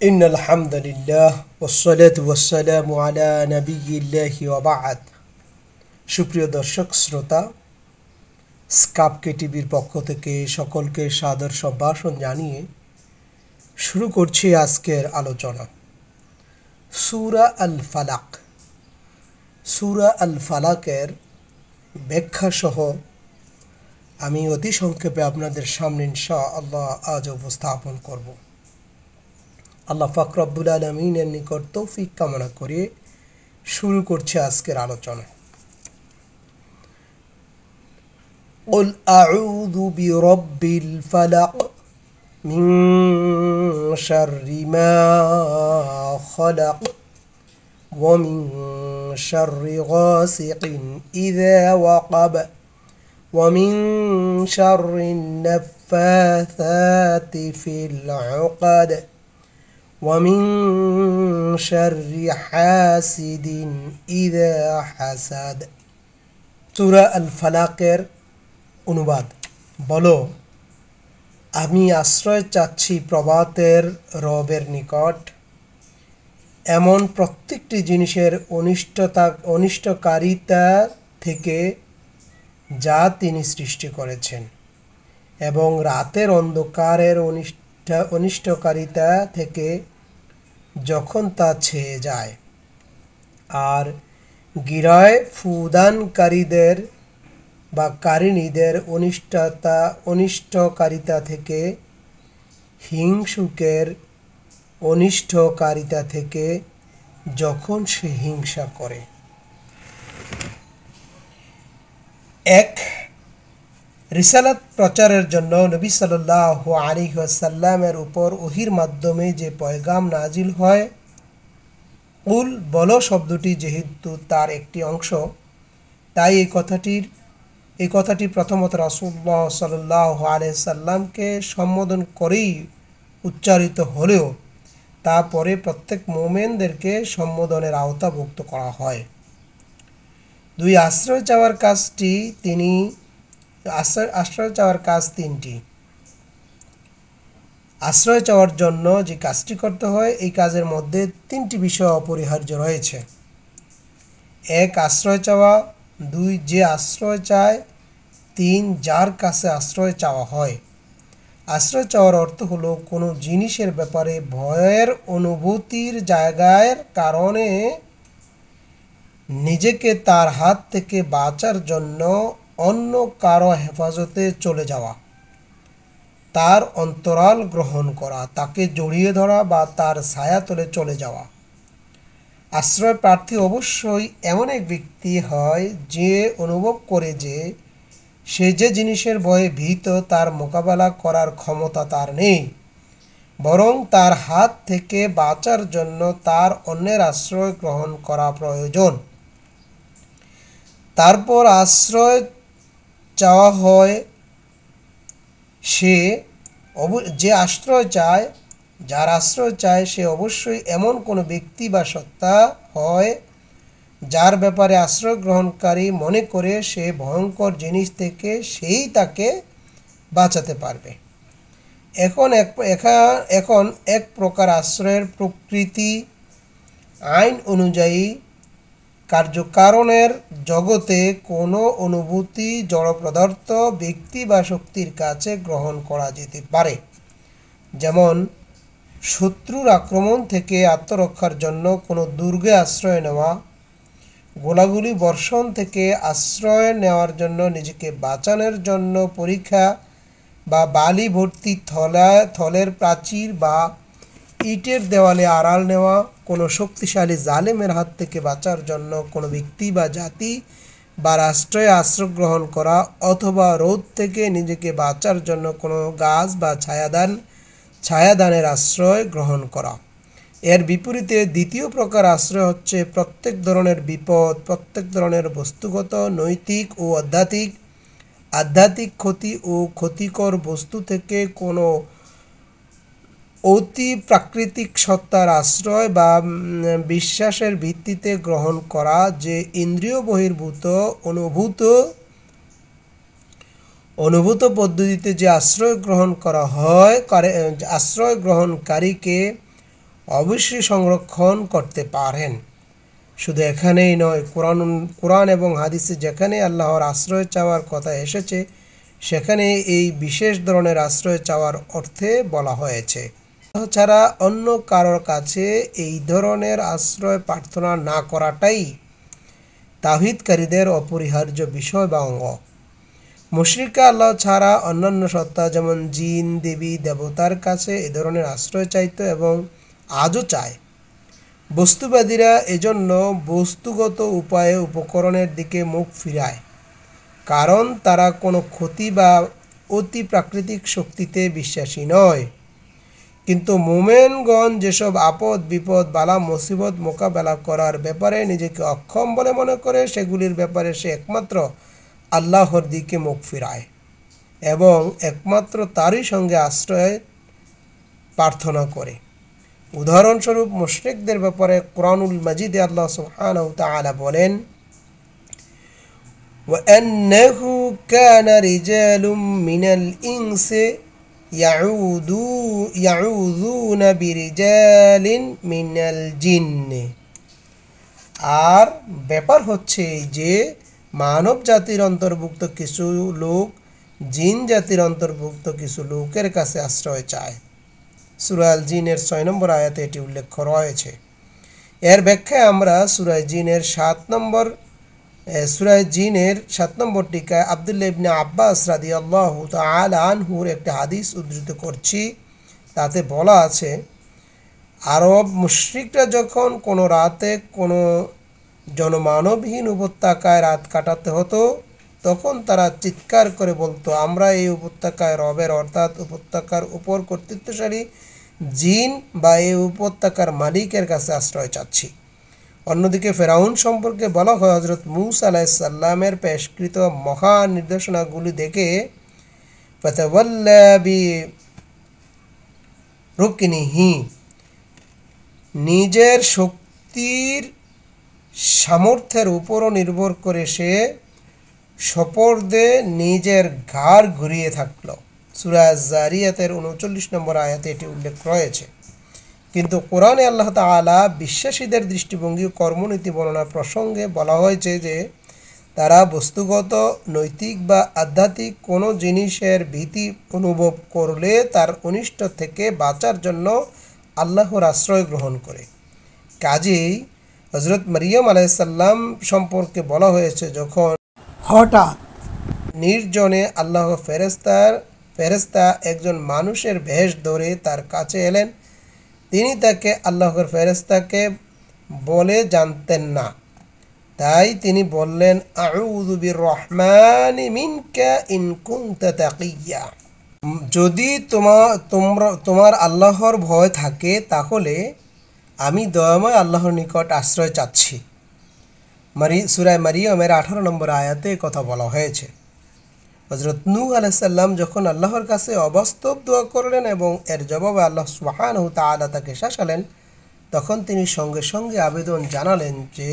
ইন্নাল হামদুলিল্লাহ ওয়াসসালাতু ওয়াসসালামু আলা নাবিয়্যিল্লাহি ওয়া বা'দ। সুপ্রিয় দর্শক শ্রোতা, স্কাপকে টিভির পক্ষ থেকে সকলকে সাদর সম্ভাষণ জানিয়ে শুরু করছি আজকের আলোচনা। সূরা আল ফালাক। সূরা আল ফালাকের ব্যাখ্যা সহ আমি অতি সংক্ষেপে আপনাদের সামনে ইনশাআল্লাহ আজ উপস্থাপন করব। আল্লাহ পাক রব্বুল আলামিনের নিকট তৌফিক কামনা করে শুরু করছে আজকের আলোচনা। قل أعوذ برب الفلق من شر ما خلق ومن شر غاسق إذا وقب ومن شر النفاثات في العقد ومن شر حاسد إذا حسد। সূরা আল ফালাকের অনুবাদ। বলো, আমি আশ্রয় চাচ্ছি প্রভাতের রবের নিকট এমন প্রত্যেকটি জিনিসের অনিষ্টকারিতা থেকে যা তিনি সৃষ্টি করেছেন, এবং রাতের অন্ধকারের অনিষ্টকারিতা থেকে যখন তা ছেয়ে যায়, আর গিরায় ফুদানকারীদের বা কারিনীদের অনিষ্টকারিতা থেকে, হিংসুকের অনিষ্টকারিতা থেকে যখন সে হিংসা করে। এক, রিসালাত প্রচারের জন্য নবী সাল্লাল্লাহু আলাইহি ওয়াসাল্লামের উপর ওহীর মাধ্যমে যে পয়গাম নাজিল হয়, কুল বলো শব্দটি যেহেতু তার একটি অংশ, তাই এই কথাটি প্রথমত রাসূলুল্লাহ সাল্লাল্লাহু আলাইহি সাল্লামকে সম্বোধন করেই উচ্চারিত হলেও তারপরে প্রত্যেক মুমিনদেরকে সম্বোধনের আওতাভুক্ত করা হয়। দুই, আশ্রয় চাওয়ার কাজ তিনটি। আশ্রয় চাওয়ার জন্য যে কাজটি করতে হয়, এই কাজের মধ্যে তিনটি বিষয় অপরিহার্য রয়েছে। এক, আশ্রয় চাওয়া। দুই, যে আশ্রয় চায়। তিন, যার কাছে আশ্রয় চাওয়া হয়। আশ্রয় চাওয়ার অর্থ হলো কোনো জিনিসের ব্যাপারে ভয়ের অনুভূতির জায়গার কারণে নিজেকে তার হাত থেকে বাঁচার জন্য অন্য কারো হেফাজতে চলে যাওয়া, তার অন্তরাল গ্রহণ করা, তাকে জড়িয়ে ধরা বা তার ছায়াতলে চলে যাওয়া। আশ্রয় প্রার্থী অবশ্যই এমন এক ব্যক্তি হয় যে অনুভব করে যে সে যে জিনিসের ভয়ে ভীত তার মোকাবেলা করার ক্ষমতা তার নেই, বরং তার হাত থেকে বাঁচার জন্য তার অন্যের আশ্রয় গ্রহণ করা প্রয়োজন। তারপর আশ্রয় চাওয়া হয় যার আশ্রয় চায় সে অবশ্যই এমন কোনো ব্যক্তি বা সত্তা হয় যার ব্যাপারে আশ্রয় গ্রহণকারী মনে করে সে ভয়ঙ্কর জিনিস থেকে সেই তাকে বাঁচাতে পারবে। এখন এক প্রকার আশ্রয়ের প্রকৃতি আইন অনুযায়ী কার্যকারণের জগতে কোনো অনুভূতি জড় পদার্থ, ব্যক্তি বা শক্তির কাছে গ্রহণ করা যেতে পারে। যেমন শত্রুর আক্রমণ থেকে আত্মরক্ষার জন্য কোনো দুর্গে আশ্রয় নেওয়া, গোলাগুলি বর্ষণ থেকে আশ্রয় নেওয়ার জন্য নিজেকে বাঁচানোর জন্য পরীক্ষা বা বালি ভর্তি থলের প্রাচীর বা ইটের দেওয়ালে আড়াল নেওয়া, কোনো শক্তিশালী জালেমের হাত থেকে বাঁচার জন্য কোনো ব্যক্তি বা জাতি বা রাষ্ট্রে আশ্রয় গ্রহণ করা, অথবা রোদ থেকে নিজেকে বাঁচার জন্য কোনো গাছ বা ছায়াদানের আশ্রয় গ্রহণ করা। এর বিপরীতে দ্বিতীয় প্রকার আশ্রয় হচ্ছে প্রত্যেক ধরনের বিপদ, প্রত্যেক ধরনের বস্তুগত, নৈতিক ও আধ্যাত্মিক ক্ষতি ও ক্ষতিকর বস্তু থেকে কোনো অতি প্রাকৃতিক সত্তার আশ্রয় বা বিশ্বাসের ভিত্তিতে গ্রহণ করা, যে ইন্দ্রিয় বহির্ভূত অনুভূত পদ্ধতিতে যে আশ্রয় গ্রহণকারীকে অবশ্যই সংরক্ষণ করতে পারেন। শুধু এখানেই নয়, কোরআন এবং হাদিসে যেখানে আল্লাহর আশ্রয় চাওয়ার কথা এসেছে সেখানে এই বিশেষ ধরনের আশ্রয় চাওয়ার অর্থে বলা হয়েছে। আল্লাহ ছাড়া অন্য কারোর কাছে এই ধরনের আশ্রয় প্রার্থনা না করাটাই তাওহীদকারীদের অপরিহার্য বিষয় বা অঙ্গ। মুশরিকরা আল্লাহ ছাড়া অন্যান্য সত্তা যেমন জিন, দেবী, দেবতার কাছে এ ধরনের আশ্রয় চাইত এবং আজও চায়। বস্তুবাদীরা এজন্য বস্তুগত উপায়ে উপকরণের দিকে মুখ ফিরায়, কারণ তারা কোনো ক্ষতি বা অতি প্রাকৃতিক শক্তিতে বিশ্বাসী নয়। কিন্তু মোমেনগণ যেসব আপদ বিপদ বালা মুসিবত মোকাবেলা করার ব্যাপারে নিজেকে অক্ষম বলে মনে করে সেগুলির ব্যাপারে সে একমাত্র আল্লাহর দিকে মুখ ফিরায় এবং একমাত্র তারই সঙ্গে আশ্রয় প্রার্থনা করে। উদাহরণস্বরূপ মুশরিকদের ব্যাপারে কুরআনুল মাজিদে আল্লাহ সুবহানাহু ওয়া তাআলা বলেন, وَأَنَّهُ كَانَ رِجَالٌ مِّنَ الْإِنسِ يَعُوذُونَ بِرِجَالٍ مِّنَ الْجِنِّ। আর ব্যাপার হচ্ছে যে মানব জাতির অন্তর্ভুক্ত কিছু লোক জিন জাতির অন্তর্ভুক্ত কিছু লোকের কাছে আশ্রয় চায়। সূরা আল জিনের ৬ নম্বর আয়াতে এটি উল্লেখ রয়েছে। এর ব্যাখ্যায় আমরা সূরা জিনের ৭ নম্বর টিকায় আব্দুল্লাহ ইবনে আব্বাস রাদিয়াল্লাহু তাআলা আনহুর একটি হাদিস উদ্ধৃত করছি। তাতে বলা আছে, আরব মুশরিকরা যখন কোনো রাতে কোনো জনমানবহীন উপত্যকায় রাত কাটাতে হতো তখন তারা চিৎকার করে বলতো, আমরা এই উপত্যকায় রবের অর্থাৎ উপত্যকার উপর কর্তৃত্বশালী জিন বা এই উপত্যকার মালিকের কাছে আশ্রয় চাচ্ছি। অন্যদিকে ফেরাউন সম্পর্কে বলা হয়, হযরত মূসা আলাইহিস সালামের পেশকৃত মহা নির্দেশনাগুলি দেখে ফাতাওয়াল্লা বিরুকনিহি, নিজের শক্তির সামর্থ্যের উপরও নির্ভর করে সে সপর্দে নিজের ঘাড় ঘুরিয়ে থাকল। সূরা আয-যারিয়াতের ৩৯ নম্বর আয়াতে এটি উল্লেখ রয়েছে। কিন্তু কোরআনে আল্লাহ তাআলা বিশ্বাসীদের দৃষ্টিভঙ্গি ও কর্মনীতি বর্ণনার প্রসঙ্গে বলা হয়েছে যে তারা বস্তুগত, নৈতিক বা আধ্যাত্মিক কোনো জিনিসের ভীতি অনুভব করলে তার অনিষ্ট থেকে বাঁচার জন্য আল্লাহর আশ্রয় গ্রহণ করে। কাজেই হযরত মারিয়াম আলাইহিস সালাম সম্পর্কে বলা হয়েছে, যখন হঠাৎ নির্জনে আল্লাহর ফেরেশতা একজন মানুষের বেশ ধরে তার কাছে এলেন, তিনি তাকে আল্লাহর ফেরেশতাকে বলে জানতেন না। তাই তিনি বললেন, আউযু বির-রহমানি মিনকা ইন কুনতা তাকিয়্যা। যদি তোমার আল্লাহর ভয় থাকে তাহলে আমি দয়াময় আল্লাহর নিকট আশ্রয় চাচ্ছি। সূরা মারিয়মের ১৮ নম্বর আয়াতে কথা বলা হয়েছে। হযরত নূহ আলাইহিস সালাম যখন আল্লাহর কাছে অবাস্তব দোয়া করলেন এবং এর জবাবে আল্লাহ সুবহানাহু ওয়া তাআলা তাকে শাসালেন, তখন তিনি সঙ্গে সঙ্গে আবেদন জানালেন যে,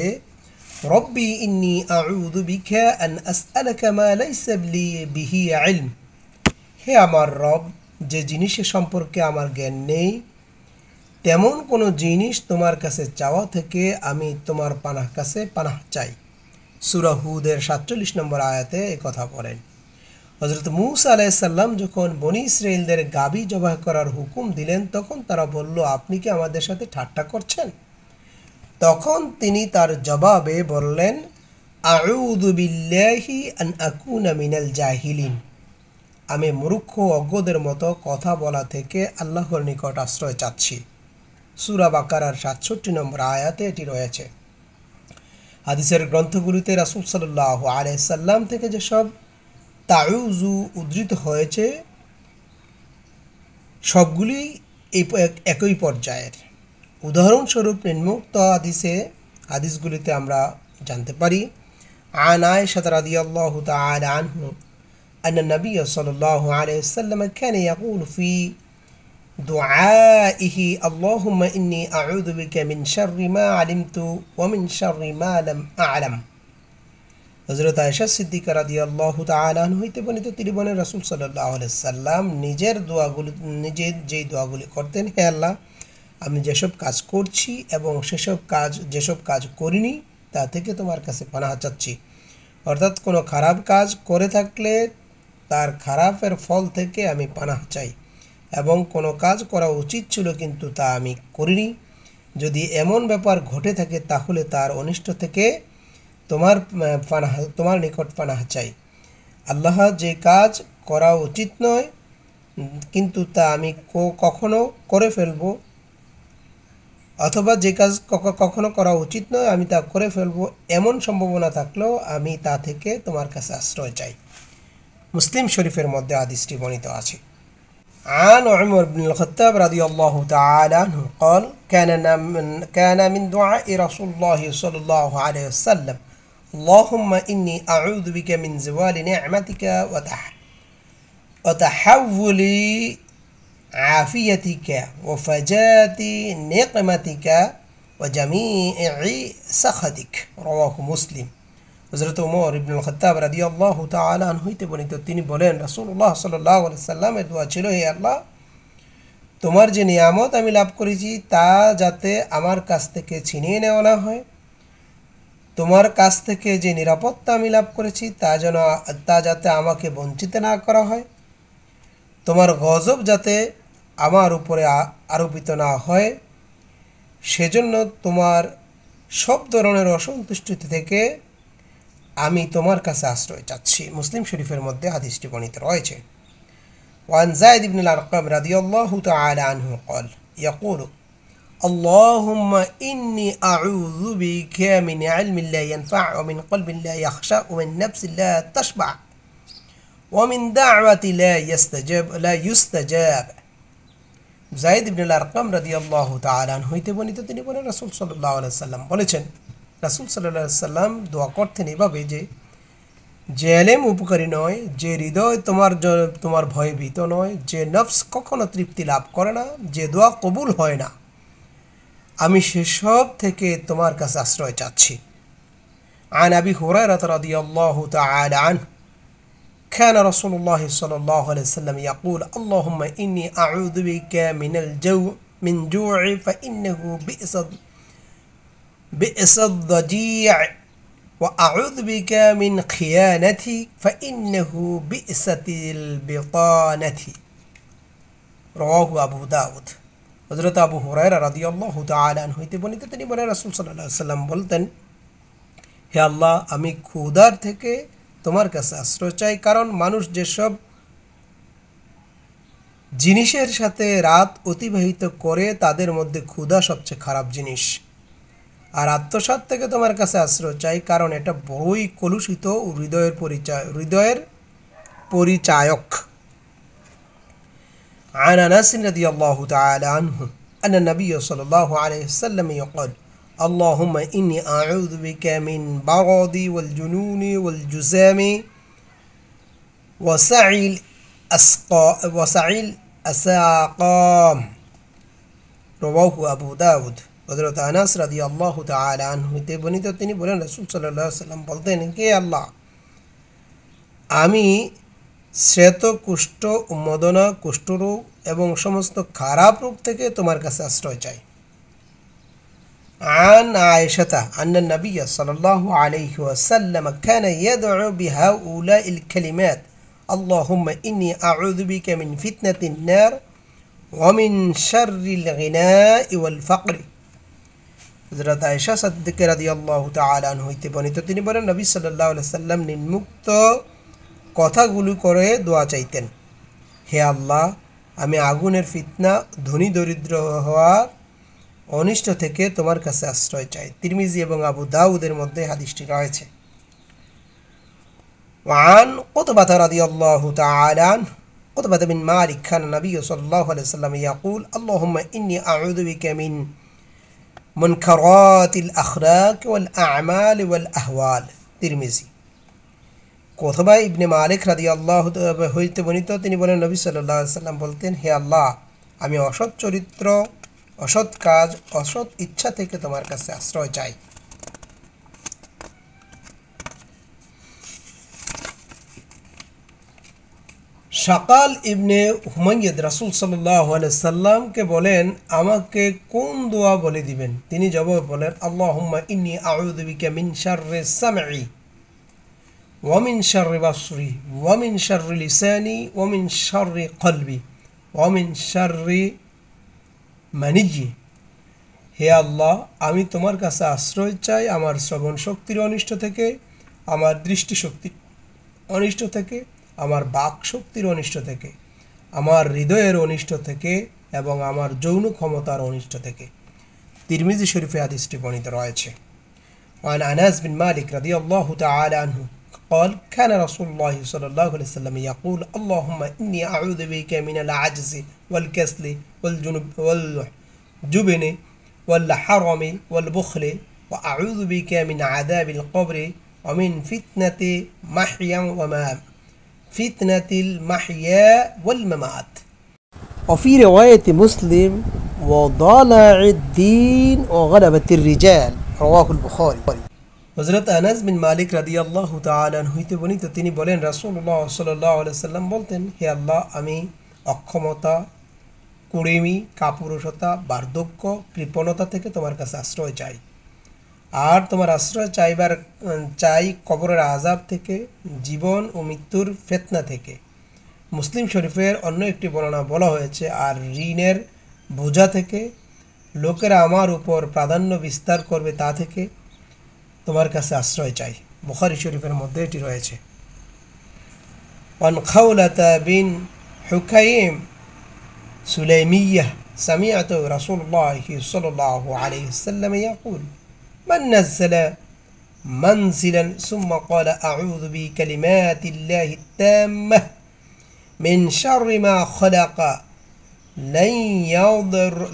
রব্বি ইন্নী আউযু বিকা আন আসআলাকা মা লাইসা লি বিহি ইলম। হে আমার রব, যে জিনিসের সম্পর্কে আমার জ্ঞান নেই তেমন কোনো জিনিস তোমার কাছে চাওয়া থেকে আমি তোমার কাছে পানাহ চাই। সূরা হুদের ৪৭ নম্বর আয়াতে এই কথা বলেন। হযরত মূসা আলাইহিস সালাম যখন বনী ইসরাঈলদের গাবী জবাহ করার হুকুম দিলেন তখন তারা বলল, আপনি কি আমাদের সাথে ঠাট্টা করছেন? তখন তিনি তার জবাবে বললেন, আউযু বিল্লাহি আন আকুনা মিনাল জাহিলিন। আমি মূর্খ অজ্ঞদের মতো কথা বলা থেকে আল্লাহর নিকট আশ্রয় চাচ্ছি। সূরা বাকারার ৬৭ নম্বর আয়াতে এটি রয়েছে। হাদিসের গ্রন্থগুলিতে রাসূল সাল্লাল্লাহু আলাইহি সাল্লাম থেকে যেসব তাউযু উদ্ধৃত হয়েছে সবগুলি একই পর্যায়ের। উদাহরণস্বরূপ নিম্নোক্ত হাদিসগুলিতে আমরা জানতে পারি, আন আয়েশা রাদিয়াল্লাহু তাআলা আনহা আন্না নবী সাল্লাল্লাহু আলাইহি ওয়াসাল্লাম কানা ইয়াকুলু ফি দুআইহি আল্লাহুম্মা ইন্নী আউযু বিকা মিন শাররি মা আলিমতু ওয়া মিন শাররি মা লাম আ'লাম। হযরত আয়েশা সিদ্দিকা রাদিয়াল্লাহু তাআলা আনহা হইতে বর্ণিত, তিনি বলেন, রাসূল সাল্লাল্লাহু আলাইহি সাল্লাম নিজে যেই দোয়াগুলি করতেন, হে আল্লাহ, আমি যেসব কাজ করছি এবং যেসব কাজ করিনি তা থেকে তোমার কাছে পানাহ চাচ্ছি। অর্থাৎ কোনো খারাপ কাজ করে থাকলে তার খারাপের ফল থেকে আমি পানাহ চাই, এবং কোনো কাজ করা উচিত ছিল কিন্তু তা আমি করিনি। যদি এমন ব্যাপার ঘটে থাকে তাহলে তার অনিষ্ট থেকে তোমার নিকট পানাহ চাই। আল্লাহ যে কাজ করা উচিত নয় কিন্তু তা আমি কখনো করে ফেলব, অথবা যে কাজ কখনো করা উচিত নয় আমি তা করে ফেলব, এমন সম্ভাবনা থাকলেও আমি তা থেকে তোমার কাছে আশ্রয় চাই। মুসলিম শরীফের মধ্যে হাদিসটি বর্ণিত আছে। عن عمر بن الخطاب رضي الله تعالى عنه قال كان من دعاء رسول الله صلى الله عليه وسلم اللهم إني أعوذ بك من زوال نعمتك وتحول عافيتك وفجاة نقمتك وجميع سخطك رواه مسلم। হযরত ওমর ইবনুল খাত্তাব রাদিয়াল্লাহু তাআলা আনহু হইতে বর্ণিত, তিনি বলেন রাসূলুল্লাহ সাল্লাল্লাহু আলাইহি সাল্লামের দোয়া ছিল, হে আল্লাহ, তোমার যে নিয়ামত আমি লাভ করেছি তা যাতে আমার কাছ থেকে ছিনিয়ে নেওয়া না হয়, তোমার কাছ থেকে যে নিরাপত্তা আমি লাভ করেছি তা যাতে আমাকে বঞ্চিত না করা হয়, তোমার গজব যাতে আমার উপরে আরোপিত না হয়, সেজন্য তোমার সব ধরনের অসন্তুষ্টি থেকে আমি তোমার কাছে আশ্রয় চাচ্ছি। মুসলিম শরীফের মধ্যে হাদিসটি বর্ণিত রয়েছে। وعن زيد بن الأرقم رضي الله تعالى عنه قال يقول اللهم إني أعوذ بك من علم لا ينفع ومن قلب لا يخشع ومن نفس لا تشبع ومن دعوة لا يستجاب। জায়েদ ইবনুল আরকাম রাদিয়াল্লাহু তাআলা আনহু হইতে বর্ণিত, তিনি বলেন রাসূল সাল্লাল্লাহু আলাইহি সাল্লাম বলেছেন, রাসূল সাল্লাল্লাহু আলাইহি সাল্লাম দোয়া করতেন এভাবে যে ইলম উপকারী নয়, যে হৃদয় তোমার ভয়ে ভীত নয়, যে নফস কখনো তৃপ্তি লাভ করে না, যে দোয়া কবুল হয় না, আমি সেসব থেকে তোমার কাছে আশ্রয় চাচ্ছি। عن أبي هريرة رضي الله تعالى عنه كان رسول الله صلى الله عليه وسلم يقول اللهم إني أعوذ بك من جوع فإنه بئس الضجيع وأعوذ بك من خيانة فإنه بئست البطانة رواه أبو داود। হযরত আবু হুরায়রা রাদিয়াল্লাহু তাআলা আনহু হইতে বর্ণিত, তিনি বলেন রাসূল সাল্লাল্লাহু আলাইহি সাল্লাম বলতেন, হে আল্লাহ, আমি ক্ষুধার থেকে তোমার কাছে আশ্রয় চাই, কারণ মানুষ যেসব জিনিসের সাথে রাত অতিবাহিত করে তাদের মধ্যে ক্ষুধা সবচেয়ে খারাপ জিনিস। আর আত্মসাৎ থেকে তোমার কাছে আশ্রয় চাই, কারণ এটা বড়ই কলুষিত ও হৃদয়ের পরিচায়ক। عن أنس رضي الله تعالى عنه أن النبي صلى الله عليه وسلم يقول اللهم إني أعوذ بك من برد والجنون والجزام وسعي الأسقام رواه أبو داود। হযরত আনাস রাদিয়াল্লাহু তাআলা আনহু হইতে বর্ণিত, তিনি বলেন রাসূল সাল্লাল্লাহু আলাইহি সাল্লাম বলতেন, হে আল্লাহ, আমি শ্বেত কুষ্ঠ, উন্মোদনা, কুষ্ঠরোগ এবং সমস্ত খারাপ রোগ থেকে তোমার কাছে আশ্রয় চাই। عن عائشة أن النبي صلى الله عليه وسلم كان يدعو بهؤلاء الكلمات اللهم إني أعوذ بك من فتنة النار ومن شر الغناء والفقر। হযরত আয়েশা সিদ্দিকা রাদিয়াল্লাহু তাআলা আনহা হইতে বর্ণিত, তিনি বলেন নবী সাল্লাল্লাহু আলাইহি সাল্লাম নিম্নোক্ত কথাগুলি করে দোয়া চাইতেন, হে আল্লাহ, আমি আগুনের ফিতনা, ধনী দরিদ্র হওয়ার অনিষ্ট থেকে তোমার কাছে আশ্রয় চাই। তিরমিজি এবং আবু দাউদের মধ্যে হাদিসটি রয়েছে। وعن قتبة رضي الله تعالى عنه قتبة بن مالك كان النبي صلى الله عليه وسلم يقول اللهم إني أعوذ بك من منكرات الأخلاق والأعمال والأهوال। তিরমিজি। কুতবা ইবনে মালিক রাদিয়াল্লাহু হইতে বর্ণিত, তিনি বলেন নবী সাল্লাল্লাহু আলাইহি সাল্লাম বলতেন, হে আল্লাহ, আমি অসৎ চরিত্র, অসৎ কাজ, অসৎ ইচ্ছা থেকে তোমার কাছে আশ্রয় চাই। শাকাল ইবনে হুমাইয়াদ রাসূল সাল্লাল্লাহু আলাইহি সাল্লামকে বলেন, আমাকে কোন দোয়া বলে দিবেন? তিনি জবাবে বলেন, আল্লাহুম্মা ইন্নী আউযু বিকা মিন শাররি সামঈ ওয়া মিন শাররি বাসরি ওয়া মিন শাররি লিসানি ওয়া মিন শাররি কলবি ওয়া মিন শাররি মানিয়্যি। হে আল্লাহ, আমি তোমার কাছে আশ্রয় চাই আমার শ্রবণ শক্তির অনিষ্ট থেকে, আমার দৃষ্টিশক্তির অনিষ্ট থেকে, আমার বাক শক্তির অনিষ্ট থেকে, আমার হৃদয়ের অনিষ্ট থেকে এবং আমার যৌন ক্ষমতার অনিষ্ট থেকে। তিরমিজি শরীফে হাদিসটি বর্ণিত রয়েছে। وعن أنس بن مالك رضي الله تعالى عنه قال كان رسول الله صلى الله عليه وسلم يقول اللهم إني أعوذ بك من العجز والكسل والجبن والحرم والبخل وأعوذ بك من عذاب القبر ومن فتنة محيا وممات فتنة المحيا والممات وفي رواية مسلم وضلع الدين وغلبة الرجال رواه البخاري। হযরত আনাস বিন মালিক রাদিয়াল্লাহু তাআলা আনহু হইতে বর্ণিত, তিনি বলেন রাসূলুল্লাহ সাল্লাল্লাহু আলাইহি সাল্লাম বলতেন, হে আল্লাহ, আমি অক্ষমতা, কুড়েমি, কাপুরুষতা, বার্ধক্য, কৃপণতা থেকে তোমার কাছে আশ্রয় চাই। আর তোমার আশ্রয় চাই কবরের আযাব থেকে, জীবন ও মৃত্যুর ফিতনা থেকে। মুসলিম শরীফের অন্য একটি বর্ণনা বলা হয়েছে, আর ঋণের বোঝা থেকে, লোকেরা আমার উপর প্রাধান্য বিস্তার করবে তা থেকে তোমার কাছে আশ্রয় চাই। বুখারী শরীফের মধ্যে এটি রয়েছে। ওয়ান খাওলাতা বিন হুকাইম সুলাইমিয়্যাহ সামি'তু রাসূলুল্লাহ সাল্লাল্লাহু আলাইহি ওয়াসাল্লাম ইয়াকুল মান নাযালা মানজিলান সুম্মা ক্বালা আউযু বিকালিমাতিল্লাহি التامة من شر ما خلق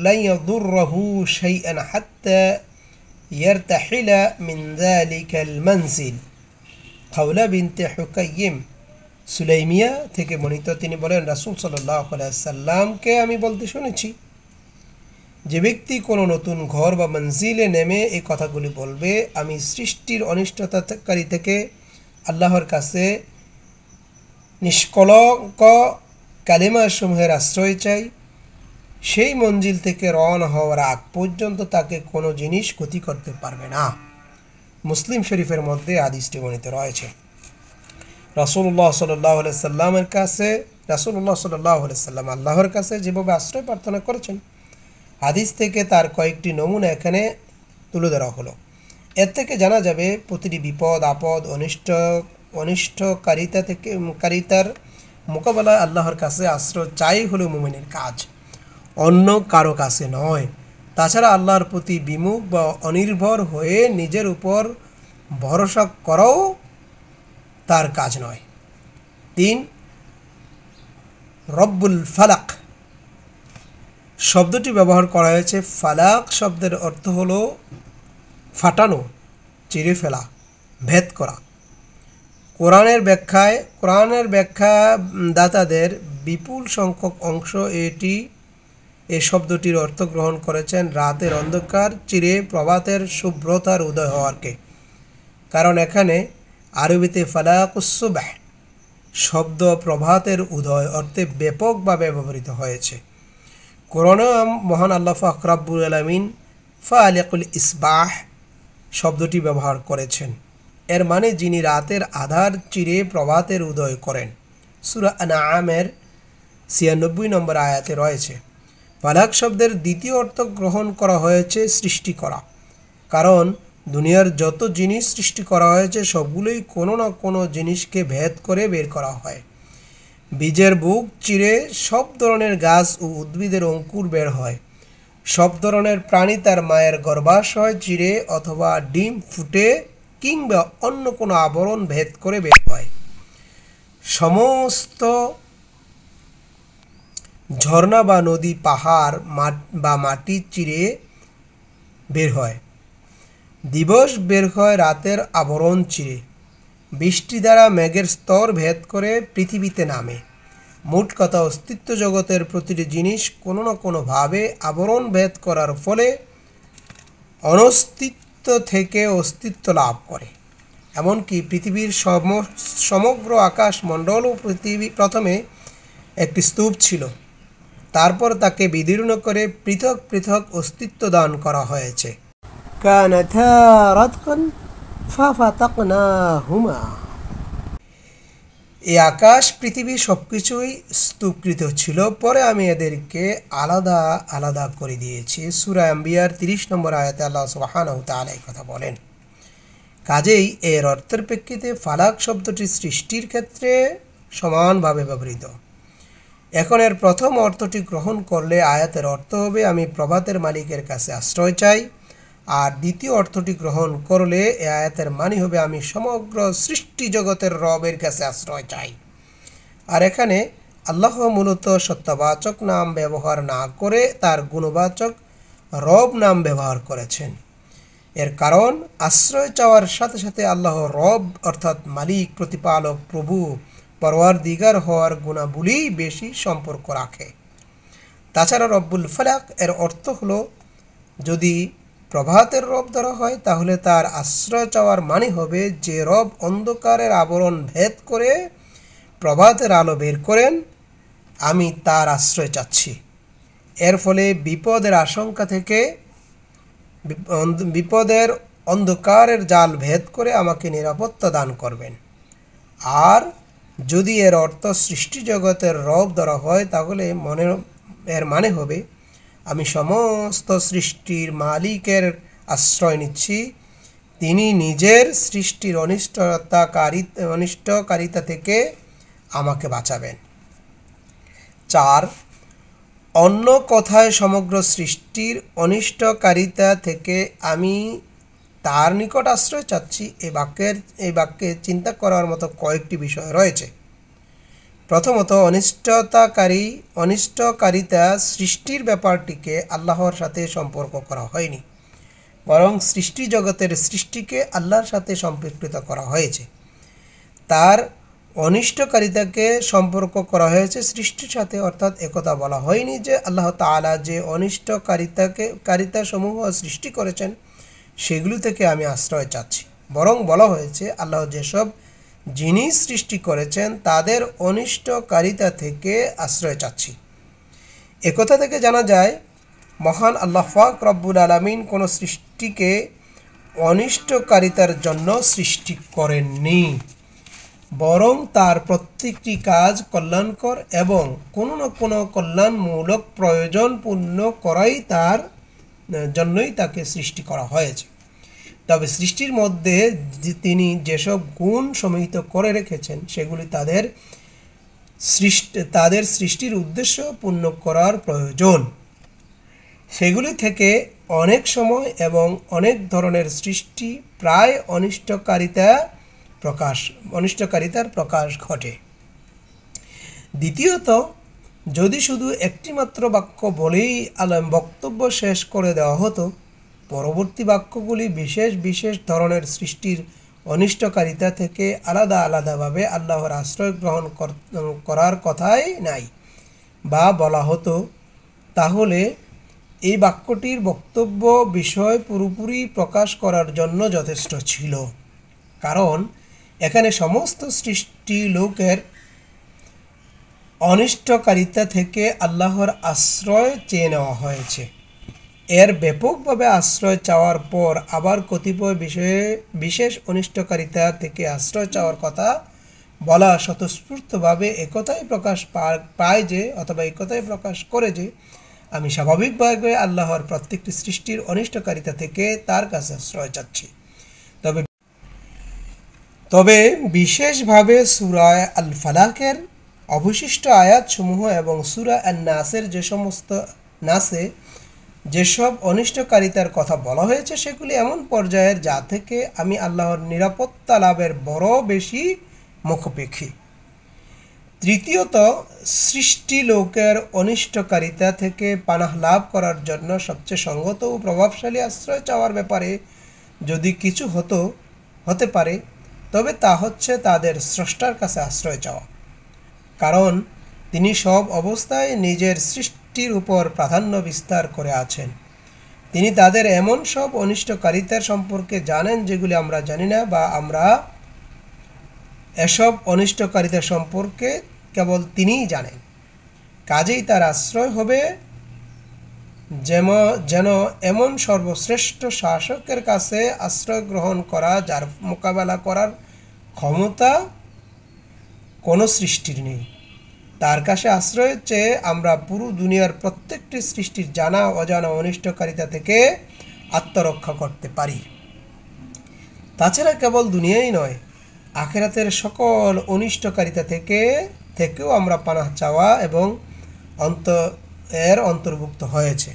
لن يضره شيئا حتى يرتحل من ذلك المنزل। খাওলা বিনতে হুকাইম সুলাইমিয়া থেকে বর্ণিত, তিনি বলেন রাসূল সাল্লাল্লাহু আলাইহি সাল্লামকে আমি বলতে শুনেছি, যে ব্যক্তি কোনো নতুন ঘর বা মঞ্জিলে নেমে এই কথাগুলি বলবে, আমি সৃষ্টির অনিষ্টতাকারী থেকে আল্লাহর কাছে নিষ্কলঙ্ক কালিমাসমূহের আশ্রয় চাই, সেই মঞ্জিল থেকে রওনা হওয়ার আগ পর্যন্ত তাকে কোনো জিনিস ক্ষতি করতে পারবে না। মুসলিম শরীফের মধ্যে হাদিসটি বর্ণিত রয়েছে। রাসূলুল্লাহ সাল্লাল্লাহু আলাইহি সাল্লামের কাছে রাসূলুল্লাহ সাল্লাল্লাহু আলাইহি সাল্লাম আল্লাহর কাছে যেভাবে আশ্রয় প্রার্থনা করেছেন, হাদিস থেকে তার কয়েকটি নমুনা এখানে তুলে ধরা হলো। এর থেকে জানা যাবে প্রতিটি বিপদ আপদ অনিষ্টকারিতার মোকাবেলায় আল্লাহর কাছে আশ্রয় চাই হলো মুমিনের কাজ, অন্য কারো কাছে নয়। তাছাড়া আল্লাহর প্রতি বিমুখ বা অনির্ভর হয়ে নিজের উপর ভরসা করাও তার কাজ নয়। ৩. রব্বুল ফালাক শব্দটি ব্যবহার করা হয়েছে। ফালাক শব্দের অর্থ হলো ফাটানো, চিরে ফেলা, ভেদ করা। কোরআনের ব্যাখ্যা দাতাদের বিপুল সংখ্যক অংশ এই শব্দটির অর্থ গ্রহণ করেছেন রাতের অন্ধকার চিরে প্রভাতের শুভ্রতার উদয় হওয়াকে। কারণ এখানে আরবিতে ফালাকুস সুবহ শব্দ প্রভাতের উদয় অর্থে ব্যাপকভাবে ব্যবহৃত হয়েছে। কোরআনে মহান আল্লাহ পাক রব্বুল আলামিন ফালিকুল ইসবাহ শব্দটি ব্যবহার করেছেন। এর মানে যিনি রাতের আধার চিরে প্রভাতের উদয় করেন। সূরা আনআমের ৯৬ নম্বর আয়াতে রয়েছে। ফালাক শব্দের দ্বিতীয় অর্থ গ্রহণ করা হয়েছে সৃষ্টি করা, কারণ দুনিয়ার যত জিনিস সৃষ্টি করা হয়েছে সবগুলোই কোনো না কোনো জিনিসকে ভেদ করে বের করা হয়। বীজের বুক চিরে সব ধরনের গাছ ও উদ্ভিদের অঙ্কুর বের হয়। সব ধরনের প্রাণী তার মায়ের গর্ভাশয় চিরে অথবা ডিম ফুটে কিংবা অন্য কোনো আবরণ ভেদ করে বের হয়। সমস্ত ঝর্ণা বা নদী, পাহাড় বা মাটি চিরে বের হয়। দিবস বের হয় রাতের আবরণ চিরে। বৃষ্টি দ্বারা মেঘের স্তর ভেদ করে পৃথিবীতে নামে। মোট কথা, অস্তিত্ব জগতের প্রতিটি জিনিস কোনো না কোনোভাবে আবরণ ভেদ করার ফলে অনস্তিত্ব থেকে অস্তিত্ব লাভ করে। এমনকি পৃথিবীর সমগ্র আকাশমণ্ডলও প্রথমে একটি স্তূপ ছিল, তারপর তাকে বিদীর্ণ করে পৃথক পৃথক অস্তিত্ব দান করা হয়েছে। কানাতা রাতকান ফাফাতাকনাহুমা। এই আকাশ পৃথিবী সবকিছুই স্তূপকৃত ছিল, পরে আমি এদেরকে আলাদা আলাদা করে দিয়েছি। সূরা আম্বিয়ার 30 নম্বর আয়াতে আল্লাহ সুবহানাহু ওয়া তাআলা এই কথা বলেন। কাজেই এর অর্থের প্রেক্ষিতে ফালাক শব্দটি সৃষ্টির ক্ষেত্রে সমানভাবে ব্যবহৃত। এখন এর প্রথম অর্থটি গ্রহণ করলে আয়াতের অর্থ হবে আমি প্রভাতের মালিকের কাছে আশ্রয় চাই, আর দ্বিতীয় অর্থটি গ্রহণ করলে এ আয়াতের মানে হবে আমি সমগ্র সৃষ্টি জগতের রবের কাছে আশ্রয় চাই। আর এখানে আল্লাহ মূলত সত্যবাচক নাম ব্যবহার না করে তার গুণবাচক রব নাম ব্যবহার করেছেন। এর কারণ আশ্রয় চাওয়ার সাথে সাথে আল্লাহ রব অর্থাৎ মালিক, প্রতিপালক, প্রভু, পরওয়ারদিগার হওয়ার গুণাবলী বেশি সম্পর্ক রাখে। তাছাড়া রব্বুল ফালাক এর অর্থ হলো যদি প্রভাতের রব ধরা হয় তাহলে তার আশ্রয় চাওয়ার মানে হবে যে রব অন্ধকারের আবরণ ভেদ করে প্রভাতের আলো বের করেন, আমি তার আশ্রয় চাচ্ছি। এর ফলে বিপদের আশঙ্কা থেকে বিপদের অন্ধকারের জাল ভেদ করে আমাকে নিরাপত্তা দান করবেন। আর যদি এর অর্থ সৃষ্টি জগতের রব ধরা হয় তাহলে এর মানে হবে আমি সমস্ত সৃষ্টির মালিকের আশ্রয় নিচ্ছি, তিনি নিজের সৃষ্টির অনিষ্টকারিতা থেকে আমাকে বাঁচাবেন। 4, অন্য কথায় সমগ্র সৃষ্টির অনিষ্টকারিতা থেকে আমি তার নিকট আশ্রয় চাচ্ছি। এই বাক্যে চিন্তা করার মতো কয়েকটি বিষয় রয়েছে। প্রথমত, অনিষ্টকারিতা সৃষ্টির ব্যাপারটিকে আল্লাহর সাথে সম্পর্ক করা হয়নি, বরং সৃষ্টি জগতের সৃষ্টিকে আল্লাহর সাথে সম্পৃক্ত করা হয়েছে। তার অনিষ্টকারিতাকে সম্পর্ক করা হয়েছে সৃষ্টির সাথে, অর্থাৎ একথা বলা হয়নি যে আল্লাহ তাআলা যে অনিষ্টকারিতা সমূহ সৃষ্টি করেছেন সেগুলো থেকে আমি আশ্রয় চাচ্ছি, বরং বলা হয়েছে আল্লাহ যেসব জিনিস সৃষ্টি করেছেন তাদের অনিষ্টকারিতা থেকে আশ্রয় চাচ্ছি। একথা থেকে জানা যায় মহান আল্লাহ পাক রব্বুল আলামিন কোনো সৃষ্টিকে অনিষ্টকারিতার জন্য সৃষ্টি করেননি, বরং তার প্রত্যেকটি কাজ কল্যাণকর এবং কোনো না কোনো কল্যাণমূলক প্রয়োজন পূর্ণ করাই তার জন্যই তাকে সৃষ্টি করা হয়েছে। তবে সৃষ্টির মধ্যে তিনি যেসব গুণ সমাহিত করে রেখেছেন সেগুলি তাদের সৃষ্টির উদ্দেশ্য পূর্ণ করার প্রয়োজন। সেগুলি থেকে অনেক সময় এবং অনেক ধরনের সৃষ্টি প্রায় অনিষ্টকারিতার প্রকাশ ঘটে। দ্বিতীয়ত, যদি শুধু একটি মাত্র বাক্য বলেই বক্তব্য শেষ করে দেওয়া হতো, পরবর্তী বাক্যগুলি বিশেষ বিশেষ ধরনের সৃষ্টির অনিষ্টকারিতা থেকে আলাদা আলাদাভাবে আল্লাহর আশ্রয় গ্রহণ করার কথাই নাই বা বলা হতো, তাহলে এই বাক্যটির বক্তব্য বিষয় পুরোপুরি প্রকাশ করার জন্য যথেষ্ট ছিল। কারণ এখানে সমস্ত সৃষ্টি লোকের অনিষ্টকারিতা থেকে আল্লাহর আশ্রয় চেয়ে নেওয়া হয়েছে। এর ব্যাপকভাবে আশ্রয় চাওয়ার পর আবার কতিপয় বিষয়ে বিশেষ অনিষ্টকারিতা থেকে আশ্রয় চাওয়ার কথা বলা স্বতঃস্ফূর্তভাবে একথাই প্রকাশ পায় যে, অথবা একথাই প্রকাশ করে যে আমি স্বাভাবিকভাবে আল্লাহর প্রত্যেকটি সৃষ্টির অনিষ্টকারিতা থেকে তার কাছে আশ্রয় চাচ্ছি। তবে বিশেষভাবে সূরা আল ফালাকের অবশিষ্ট আয়াতসমূহ এবং সূরা আন-নাসের যেসব অনিষ্টকারিতার কথা বলা হয়েছে সেগুলি এমন পর্যায়ের যা থেকে আমি আল্লাহর নিরাপত্তা লাভের বড় বেশি মুখাপেক্ষী। তৃতীয়ত, সৃষ্টি লোকের অনিষ্টকারিতা থেকে পানাহ লাভ করার জন্য সবচেয়ে সঙ্গত ও প্রভাবশালী আশ্রয় চাওয়ার ব্যাপারে যদি কিছু হতে পারে তবে তা হচ্ছে তাদের স্রষ্টার কাছে আশ্রয় চাওয়া। কারণ তিনি সব অবস্থায় নিজের সৃষ্টির উপর প্রাধান্য বিস্তার করে আছেন। তিনি তাদের এমন সব অনিষ্টকারিতার সম্পর্কে জানেন যেগুলি আমরা জানি না, বা আমরা এসব অনিষ্টকারিতা সম্পর্কে কেবল তিনিই জানেন। কাজেই তার আশ্রয় হবে যেন এমন সর্বশ্রেষ্ঠ শাসকের কাছে আশ্রয় গ্রহণ করা যার মোকাবেলা করার ক্ষমতা কোনো সৃষ্টির নেই। তার কাছে আশ্রয়ের চেয়ে আমরা পুরো দুনিয়ার প্রত্যেকটি সৃষ্টির জানা অজানা অনিষ্টকারিতা থেকে আত্মরক্ষা করতে পারি। তাছাড়া কেবল দুনিয়াই নয়, আখিরাতের সকল অনিষ্টকারিতা থেকেও আমরা পানাহ চাওয়া এবং এর অন্তর্ভুক্ত হয়েছে।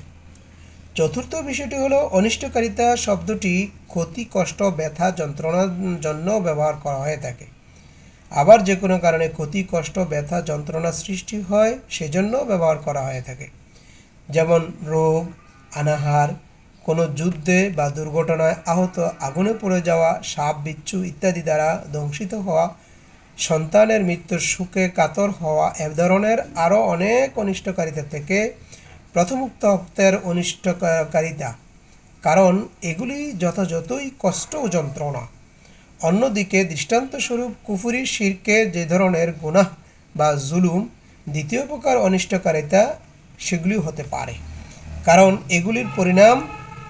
চতুর্থ বিষয়টি হলো, অনিষ্টকারিতা শব্দটি ক্ষতি, কষ্ট, ব্যথা, যন্ত্রণার জন্য ব্যবহার করা হয়ে থাকে। আবার যে কোনো কারণে ক্ষতি, কষ্ট, ব্যথা, যন্ত্রণা সৃষ্টি হয় সেজন্য ব্যবহার করা হয়ে থাকে। যেমন রোগ, অনাহার, কোনো যুদ্ধে বা দুর্ঘটনায় আহত, আগুনে পড়ে যাওয়া, সাপ বিচ্ছু ইত্যাদি দ্বারা ধ্বংসিত হওয়া, সন্তানের মৃত্যুর শোকে কাতর হওয়া, এ ধরনের আরও অনেক অনিষ্টকারিতা থেকে প্রথম উক্ত অর্থের অনিষ্টকারিতা, কারণ এগুলি যথাযথই কষ্ট ও যন্ত্রণা। অন্যদিকে দৃষ্টান্তস্বরূপ কুফরি, শিরকে যে ধরনের গুনাহ বা জুলুম, দ্বিতীয় প্রকার অনিষ্টকারিতা সেগুলি হতে পারে, কারণ এগুলির পরিণাম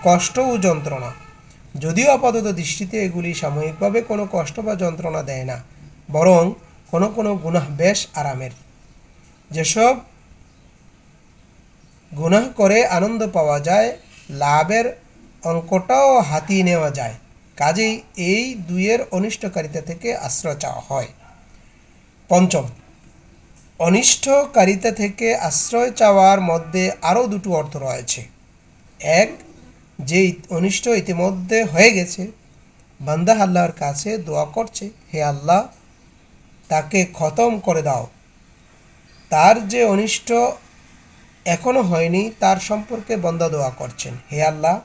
কষ্ট ও যন্ত্রণা। যদিও আপাতত দৃষ্টিতে এগুলি সাময়িকভাবে কোনো কষ্ট বা যন্ত্রণা দেয় না, বরং কোনো কোনো গুনাহ বেশ আরামের। যেসব গুনাহ করে আনন্দ পাওয়া যায়, লাভের অঙ্কটাও হাতিয়ে নেওয়া যায়। কাজেই এই দুইয়ের অনিষ্টকারিতা থেকে আশ্রয় চাওয়া হয়। পঞ্চম, অনিষ্টকারিতা থেকে আশ্রয় চাওয়ার মধ্যে আরও দুটো অর্থ রয়েছে। এক, যে অনিষ্ট ইতিমধ্যে হয়ে গেছে, বান্দা আল্লাহর কাছে দোয়া করছে, হে আল্লাহ তাকে খতম করে দাও। তার যে অনিষ্ট এখনো হয়নি তার সম্পর্কে বান্দা দোয়া করছেন, হে আল্লাহ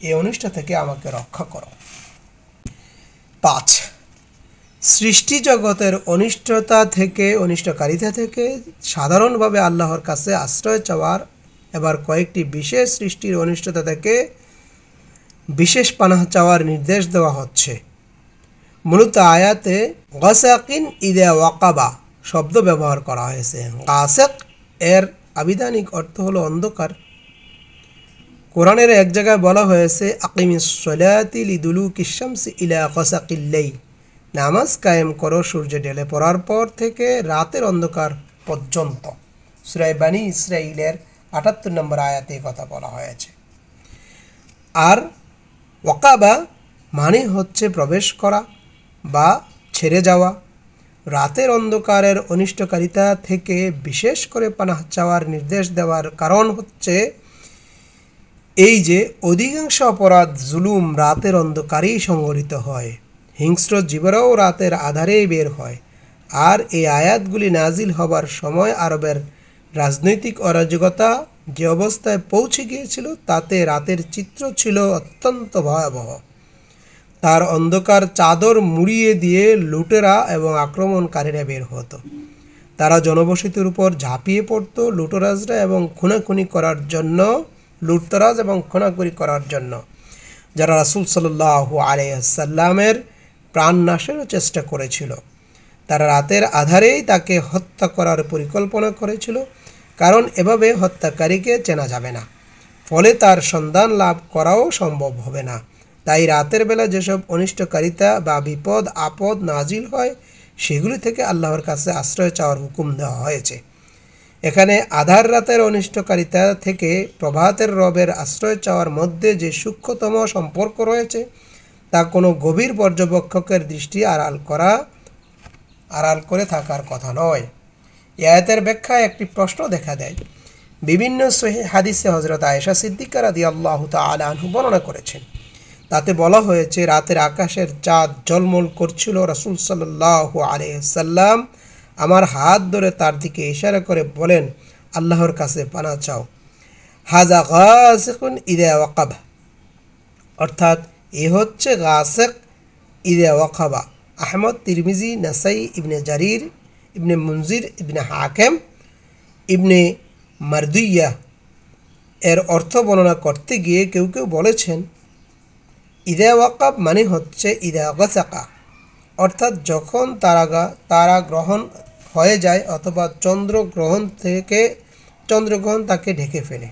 এই অনিষ্ট থেকে আমাকে রক্ষা করো। 5, সৃষ্টি জগতের অনিষ্টকারিতা থেকে সাধারণভাবে আল্লাহর কাছে আশ্রয় চাওয়ার এবার কয়েকটি বিশেষ সৃষ্টির অনিষ্টতা থেকে বিশেষ পানাহ চাওয়ার নির্দেশ দেওয়া হচ্ছে। মূলত আয়াতে গাসাকিন ইদা ওয়াকাবা শব্দ ব্যবহার করা হয়েছে। গাসাক এর আবিধানিক অর্থ হলো অন্ধকার। কোরআনের এক জায়গায় বলা হয়েছে, আকিমিস সলাতি লিদুলুকিশ শামসি ইলা গাসাকিল লাইল, নামাজ কায়েম করো সূর্য ঢলে পড়ার পর থেকে রাতের অন্ধকার পর্যন্ত। সূরা বানী ইসরাঈলের ৭৮ নম্বর আয়াতে কথা বলা হয়েছে। আর ওয়াকাবা মানে হচ্ছে প্রবেশ করা বা ছেড়ে যাওয়া। রাতের অন্ধকারের অনিষ্টকারিতা থেকে বিশেষ করে পানাহ চাওয়ার নির্দেশ দেওয়ার কারণ হচ্ছে এই যে অধিকাংশ অপরাধ, জুলুম রাতের অন্ধকারেই সংঘটিত হয়। হিংস্র জীবেরাও রাতের আধারেই বের হয়। আর এই আয়াতগুলি নাজিল হবার সময় আরবের রাজনৈতিক অরাজকতা যে অবস্থায় পৌঁছে গিয়েছিল তাতে রাতের চিত্র ছিল অত্যন্ত ভয়াবহ। তার অন্ধকার চাদর মুড়িয়ে দিয়ে লুটেরা এবং আক্রমণকারীরা বের হতো। তারা জনবসতির উপর ঝাঁপিয়ে পড়ত লুটতরাজ এবং খুনাখুনি করার জন্য, যারা রাসূল সাল্লাল্লাহু আলাইহি ওয়াসাল্লামের প্রাণ নাশেরও চেষ্টা করেছিল। তারা রাতের আধারেই তাকে হত্যা করার পরিকল্পনা করেছিল, কারণ এভাবে হত্যাকারীকে চেনা যাবে না, ফলে তার সন্ধান লাভ করাও সম্ভব হবে না। তাই রাতের বেলা যেসব অনিষ্টকারিতা বা বিপদ আপদ নাজিল হয় সেগুলি থেকে আল্লাহর কাছে আশ্রয় চাওয়ার হুকুম দেওয়া হয়েছে। এখানে আধার রাতের অনিষ্টকারিতা থেকে প্রভাতের রবের আশ্রয় চাওয়ার মধ্যে যে সূক্ষ্মতম সম্পর্ক রয়েছে তা কোনো গভীর পর্যবেক্ষকের দৃষ্টি আড়াল করে থাকার কথা নয়। এই আয়াতের ব্যাখ্যায় একটি প্রশ্ন দেখা দেয়। বিভিন্ন সহিহ হাদিসে হযরত আয়েশা সিদ্দিকা রাদিয়াল্লাহু তাআলা আনহা বর্ণনা করেছেন। তাতে বলা হয়েছে, রাতের আকাশের চাঁদ ঝলমল করছিল। রাসূল সাল্লাল্লাহু আলাইহি ওয়াসাল্লাম আমার হাত ধরে তার দিকে ইশারা করে বলেন, আল্লাহর কাছে পানাহ চাও। হাযা গাসিকুন ইযা ওয়াকাবা, অর্থাৎ এ হচ্ছে গাসিক ইযা ওয়াকাবা। আহমদ, তিরমিজি, নাসাই, ইবনে জারির, ইবনে মুনজির, ইবনে হাকিম, ইবনে মারদুইয়া এর অর্থ বর্ণনা করতে গিয়ে কেউ কেউ বলেছেন, ইদা ওয়াকাব মানে হচ্ছে ইদা গাসাকা, অর্থাৎ যখন তারা গ্রহণ হয়ে যায় অথবা চন্দ্র গ্রহণ থেকে চন্দ্রগ্রহণ তাকে ঢেকে ফেলে।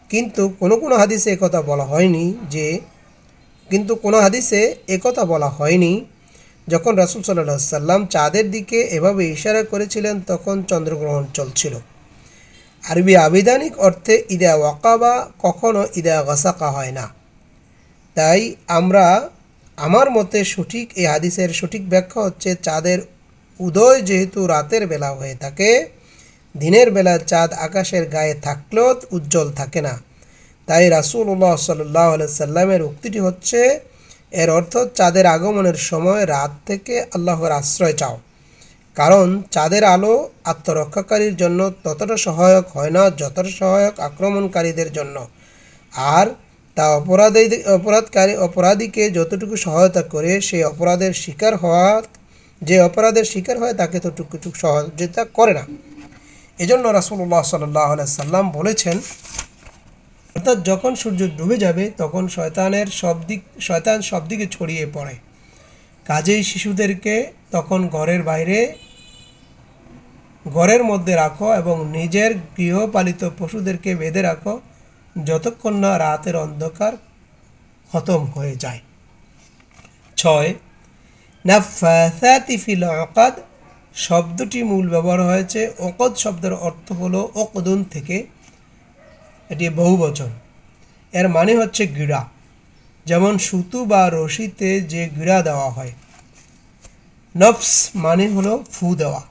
কিন্তু কোনো হাদিসে একথা বলা হয়নি যখন রাসূল সাল্লাল্লাহু আলাইহি সাল্লাম চাঁদের দিকে এভাবে ইশারা করেছিলেন তখন চন্দ্রগ্রহণ চলছিল। আরবি আবিধানিক অর্থে ইদা ওয়াকাবা কখনো ইদা গাসাকা হয় না। তাই আমার মতে এই হাদিসের সঠিক ব্যাখ্যা হচ্ছে চাঁদের উদয় যেহেতু রাতের বেলা হয়ে থাকে, দিনের বেলা চাঁদ আকাশের গায়ে থাকলেও উজ্জ্বল থাকে না। তাই রাসূলুল্লাহ সাল্লাল্লাহু আলাইহি সাল্লামের উক্তিটি হচ্ছে, এর অর্থ চাঁদের আগমনের সময় রাত থেকে আল্লাহর আশ্রয় চাও, কারণ চাঁদের আলো আত্মরক্ষাকারীর জন্য ততটা সহায়ক হয় না যতটা সহায়ক আক্রমণকারীদের জন্য, আর তা অপরাধীকে যতটুকু সহায়তা করে যে অপরাধের শিকার হয় তাকে ততটুকু সহযোগিতা করে না। এজন্য রাসূলুল্লাহ সাল্লাল্লাহু আলাইহি সাল্লাম বলেছেন, অর্থাৎ যখন সূর্য ডুবে যাবে তখন শয়তান সব দিকে ছড়িয়ে পড়ে। কাজেই শিশুদেরকে তখন ঘরের মধ্যে রাখো এবং নিজের গৃহপালিত পশুদেরকে বেঁধে রাখো যতক্ষণ না রাতের অন্ধকার খতম হয়ে যায়। 6. নাফাসাতি ফিল উকাদ শব্দটি মূল ব্যবহার হয়েছে উকদ শব্দের অর্থ হলো উকদুন থেকে, এটি বহুবচন। এর মানে হচ্ছে গিরা, যেমন সুতো বা রশিতে যে গিরা দেওয়া হয়। নফস মানে হলো ফু দেওয়া।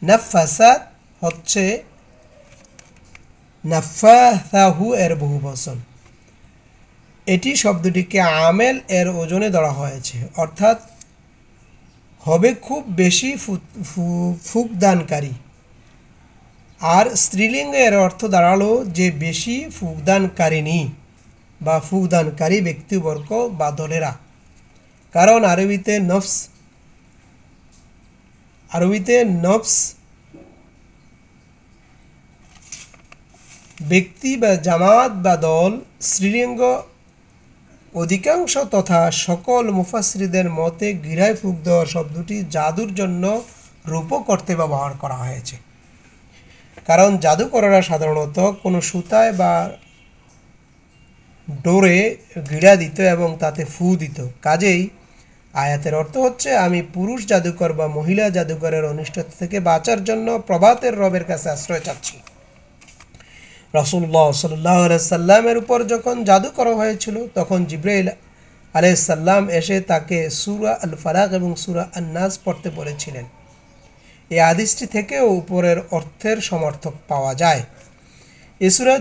নাফাসাত হচ্ছে নাফাসাহু এর বহুবচন। এটি শব্দটিকে আমেল এর ওজনে ধরা হয়েছে, অর্থাৎ হবে খুব বেশি ফুকদানকারী। আর স্ত্রীলিঙ্গ এর অর্থ দাঁড়ালো যে বেশি ফুকদানকারিণী বা ফুকদানকারী ব্যক্তিবর্গ বা দলেরা, কারণ আরবিতে নফস ব্যক্তি বা জামাত বা দল স্ত্রীলিঙ্গ। অধিকাংশ তথা সকল মুফাসসিরদের মতে গিরায় ফুঁক দেওয়ার শব্দটি জাদুর জন্য রূপক অর্থে ব্যবহার করা হয়েছে, কারণ জাদুকরেরা সাধারণত কোনো সুতায় বা ডোরে গিরা দিত এবং তাতে ফু দিত। কাজেই আয়াতের অর্থ হচ্ছে, আমি পুরুষ জাদুকর বা মহিলা জাদুকরের অনিষ্ট থেকে বাঁচার জন্য প্রভাতের রবের কাছে আশ্রয় চাচ্ছি। রাসূলুল্লাহ সাল্লাল্লাহু আলাইহি সাল্লামের উপর যখন জাদু করা হয়েছিল তখন জিবরাইল আলাইহিস সালাম এসে তাকে সূরা আল ফালাক এবং সূরা আন-নাস পড়তে বলেছিলেন। এই হাদিসটি থেকেও উপরের অর্থের সমর্থক পাওয়া যায়। এই সূরা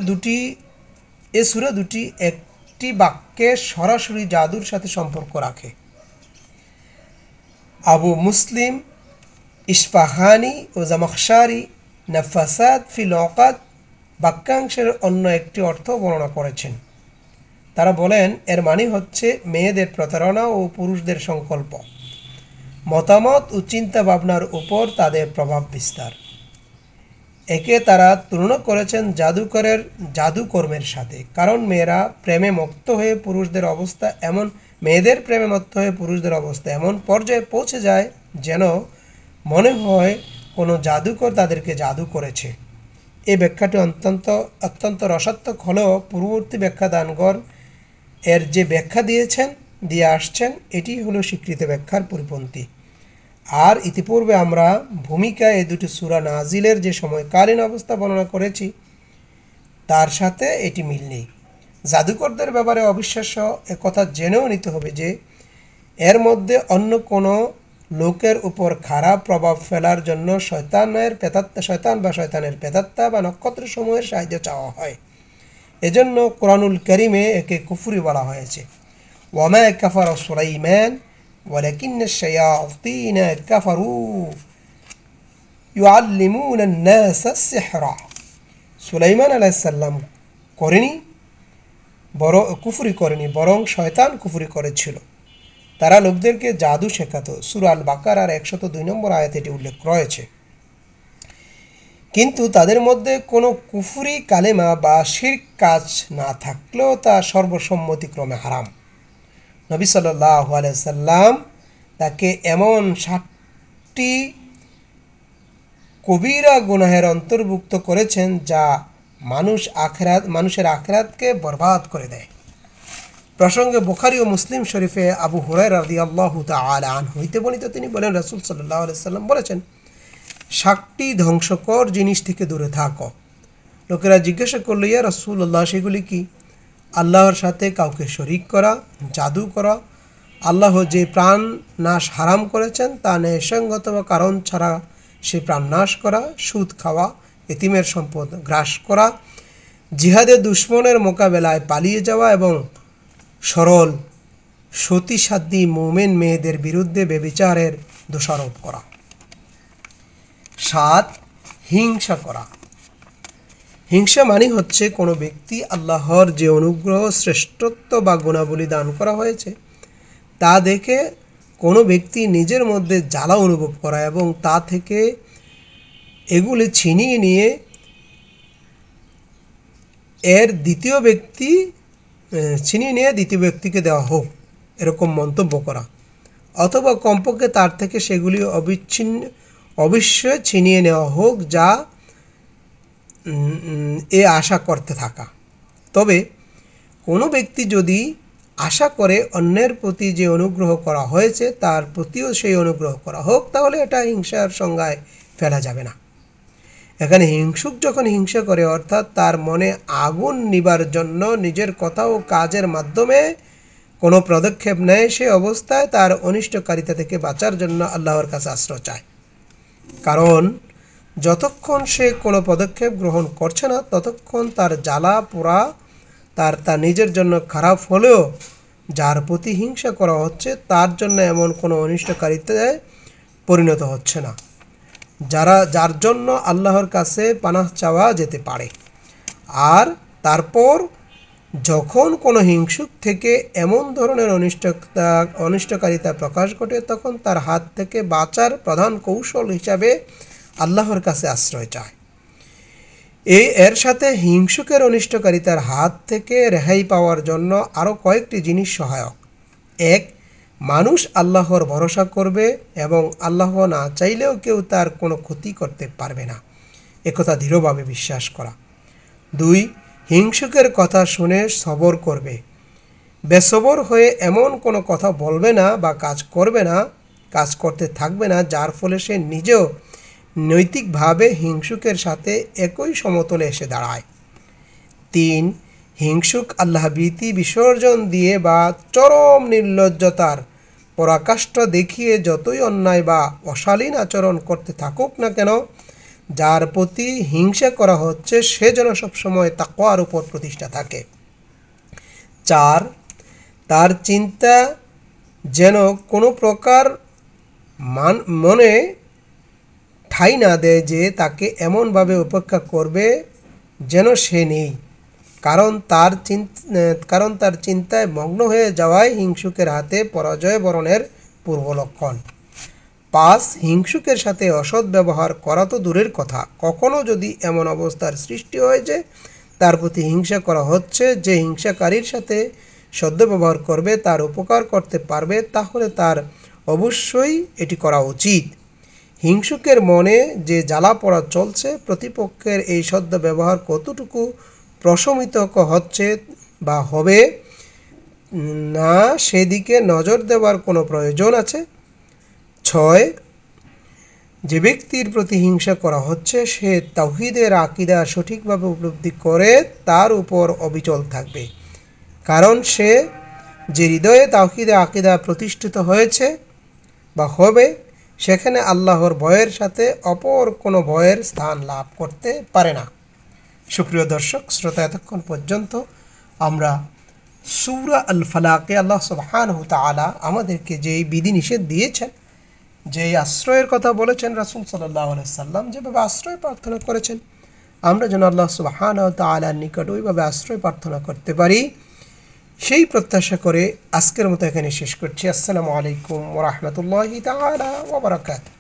দুটি একটি বাক্যে সরাসরি জাদুর সাথে সম্পর্ক রাখে। আবু মুসলিম ইস্পাহানি ও জামাখশারি নাফাসাত ফিল উকাদ বাক্যাংশের অন্য একটি অর্থ বর্ণনা করেছেন। তারা বলেন, এর মানে হচ্ছে মেয়েদের প্রতারণা ও পুরুষদের সংকল্প, মতামত ও চিন্তা ভাবনার উপর তাদের প্রভাব বিস্তার। একে তারা তুলনা করেছেন জাদুকরের জাদুকর্মের সাথে, কারণ মেয়েদের প্রেমে মত্ত হয়ে পুরুষদের অবস্থা এমন পর্যায়ে পৌঁছে যায় যেন মনে হয় কোনো জাদুকর তাদেরকে জাদু করেছে। এই ব্যাখ্যাটি অত্যন্ত রসাত্মক হলেও পূর্ববর্তী ব্যাখ্যাদানগণ এর যে ব্যাখ্যা দিয়ে আসছেন এটি হলো স্বীকৃত ব্যাখ্যার পরিপন্থী। আর ইতিপূর্বে আমরা ভূমিকায় এই দুটি সূরা নাজিলের যে সময়কালীন অবস্থা বর্ণনা করেছি তার সাথে এটি মিল নেই। জাদুকরদের ব্যাপারে অবিশ্বাস্য একথা জেনেও নিতে হবে যে এর মধ্যে অন্য কোনো লোকের উপর খারাপ প্রভাব ফেলার জন্য শয়তান বা শয়তানের প্রেতাত্মা বা নক্ষত্রসমূহের সাহায্য চাওয়া হয়। এজন্য কোরআনুল কারীমে একে কুফরি বলা হয়েছে। ওয়ামা কাফারা সুলাইমান ওয়ালাকিন্নাশ শায়াতিনা কাফারু ইউআল্লিমুনা আন-নাসা আস-সিহরা। সুলাইমান আলাইহিস সালাম কুফরি করেনি, বরং শয়তান কুফরি করেছিল। তারা লোকদেরকে জাদু শেখাতো। সূরা আল বাকারার 102 নম্বর আয়াতে এটি উল্লেখ রয়েছে। কিন্তু তাদের মধ্যে কোনো কুফরি কালেমা বা শিরক কাজ না থাকলেও তা সর্বসম্মতিক্রমে হারাম। নবী সাল্লাল্লাহু আলাইহি সাল্লাম তাকে এমন 7টি কবিরা গুনাহের অন্তর্ভুক্ত করেছেন, যা মানুষের আখিরাতকে বরবাদ করে দেয়। প্রসঙ্গে বুখারী ও মুসলিম শরীফে আবু হুরায়রা রাদিয়াল্লাহু তাআলা আনহু হইতে বর্ণিত, তিনি বলেন, রাসূল সাল্লাল্লাহু আলাইহি সাল্লাম বলেছেন, 7টি ধ্বংসকর জিনিস থেকে দূরে থাকো। লোকেরা জিজ্ঞাসা করল, ইয়া রাসূলুল্লাহ, সেগুলি কি? আল্লাহর সাথে কাউকে শরীক করা, জাদু করা, আল্লাহ যে প্রাণ নাশ হারাম করেছেন তা ন্যায়সঙ্গত বা কারণ ছাড়া সে প্রাণ নাশ করা, সুদ খাওয়া, এতিমের সম্পদ গ্রাস করা, জিহাদে দুশমনের মোকাবেলায় পালিয়ে যাওয়া এবং সরল সতীসাধ্যী মুমিন মেয়েদের বিরুদ্ধে ব্যভিচারের দোষারোপ করা। 7. হিংসা করা। হিংসা মানে হচ্ছে কোনো ব্যক্তি আল্লাহর যে অনুগ্রহ, শ্রেষ্ঠত্ব বা গুণাবলী দান করা হয়েছে তা দেখে কোনো ব্যক্তি নিজের মধ্যে জ্বালা অনুভব করা এবং তা থেকে এগুলি ছিনিয়ে নিয়ে দ্বিতীয় ব্যক্তিকে দেওয়া হোক, এরকম মন্তব্য করা, অথবা কমপক্ষে তার থেকে সেগুলি অবশ্যই ছিনিয়ে নেওয়া হোক, যা আশা করতে থাকা। তবে কোনো ব্যক্তি যদি আশা করে অন্যের প্রতি যে অনুগ্রহ করা হয়েছে তার প্রতিও সেই অনুগ্রহ করা হোক, তাহলে এটা হিংসার সংজ্ঞায় ফেলা যাবে না। এখানে হিংসুক যখন হিংসা করে, অর্থাৎ তার মনে আগুন নিবার জন্য নিজের কথা ও কাজের মাধ্যমে কোনো পদক্ষেপ নেয়, সে অবস্থায় তার অনিষ্টকারিতা থেকে বাঁচার জন্য আল্লাহর কাছে আশ্রয় চায়। কারণ যতক্ষণ সে কোনো পদক্ষেপ গ্রহণ করছে না, ততক্ষণ তার জ্বালা পোড়া তার নিজের জন্য খারাপ হলেও যার প্রতি হিংসা করা হচ্ছে তার জন্য এমন কোনো অনিষ্টকারিতায় পরিণত হচ্ছে না, যার জন্য আল্লাহর কাছে পানাহ চাওয়া যেতে পারে। আর তারপর যখন কোনো হিংসুক থেকে এমন ধরনের অনিষ্টকারিতা প্রকাশ ঘটে, তখন তার হাত থেকে বাঁচার প্রধান কৌশল হিসাবে আল্লাহর কাছে আশ্রয় চায়। এর সাথে হিংসুকের অনিষ্টকারিতার হাত থেকে রেহাই পাওয়ার জন্য আরও কয়েকটি জিনিস সহায়ক। 1. মানুষ আল্লাহর ভরসা করবে এবং আল্লাহ না চাইলেও কেউ তার কোনো ক্ষতি করতে পারবে না, একথা দৃঢ়ভাবে বিশ্বাস করা। 2. হিংসুকের কথা শুনে সবর করবে, বেসবর হয়ে এমন কোনো কথা বলবে না বা কাজ করতে থাকবে না যার ফলে সে নিজেও নৈতিকভাবে হিংসুকের সাথে একই সমতলে এসে দাঁড়ায়। 3. হিংসুক আল্লাহভীতি বিসর্জন দিয়ে বা চরম নির্লজ্জতার পরাকাষ্ঠা দেখিয়ে যতই অন্যায় বা অশালীন আচরণ করতে থাকুক না কেন, যার প্রতি হিংসা করা হচ্ছে সে যেন সবসময় তাকওয়ার উপর প্রতিষ্ঠা থাকে। 4. তার চিন্তা যেন কোনো প্রকার মনে ঠাঁই না দেয় যে তাকে এমনভাবে উপেক্ষা করবে যেন সে নেই, কারণ তার চিন্তায় মগ্ন হয়ে যাওয়ায় হিংসুকের হাতে পরাজয় বরণের পূর্ব লক্ষণ। 5. হিংসুকের সাথে অসৎ ব্যবহার করা তো দূরের কথা, কখনো যদি এমন অবস্থার সৃষ্টি হয় যে তার প্রতি হিংসা করা হচ্ছে, যে হিংসাকারীর সাথে সদ্ব্যবহার করবে, তার উপকার করতে পারবে, তাহলে তার অবশ্যই এটি করা উচিত। হিংসুকের মনে যে জ্বালা পড়া চলছে, প্রতিপক্ষের এই সদ্ব্যবহার কতটুকু প্রশমিত হচ্ছে বা হবে না, সেদিকে নজর দেওয়ার কোনো প্রয়োজন আছে। 6. যে ব্যক্তির প্রতি হিংসা করা হচ্ছে সে তাওহীদের আকীদা সঠিকভাবে উপলব্ধি করে তার উপর অবিচল থাকবে, কারণ সে যে হৃদয়ে তাওহীদের আকীদা প্রতিষ্ঠিত হয়েছে বা হবে, সেখানে আল্লাহর ভয়ের সাথে অপর কোনো ভয়ের স্থান লাভ করতে পারে না। সুপ্রিয় দর্শক শ্রোতা, এতক্ষণ পর্যন্ত আমরা সূরা আল ফালাকে আল্লাহ সুবহানাহু তাআলা আমাদেরকে যেই বিধিনিষেধ দিয়েছেন, যেই আশ্রয়ের কথা বলেছেন রাসূল সাল্লাল্লাহু আলাইহি সাল্লাম, যেভাবে আশ্রয় প্রার্থনা করেছেন, আমরা যেন আল্লাহ সুবহানাহু তাআলার নিকট ওইভাবে আশ্রয় প্রার্থনা করতে পারি, সেই প্রত্যাশা করে আজকের মতো এখানে শেষ করছি। আসসালামু আলাইকুম ওয়া রাহমাতুল্লাহি তাআলা ওয়া বারাকাতুহু।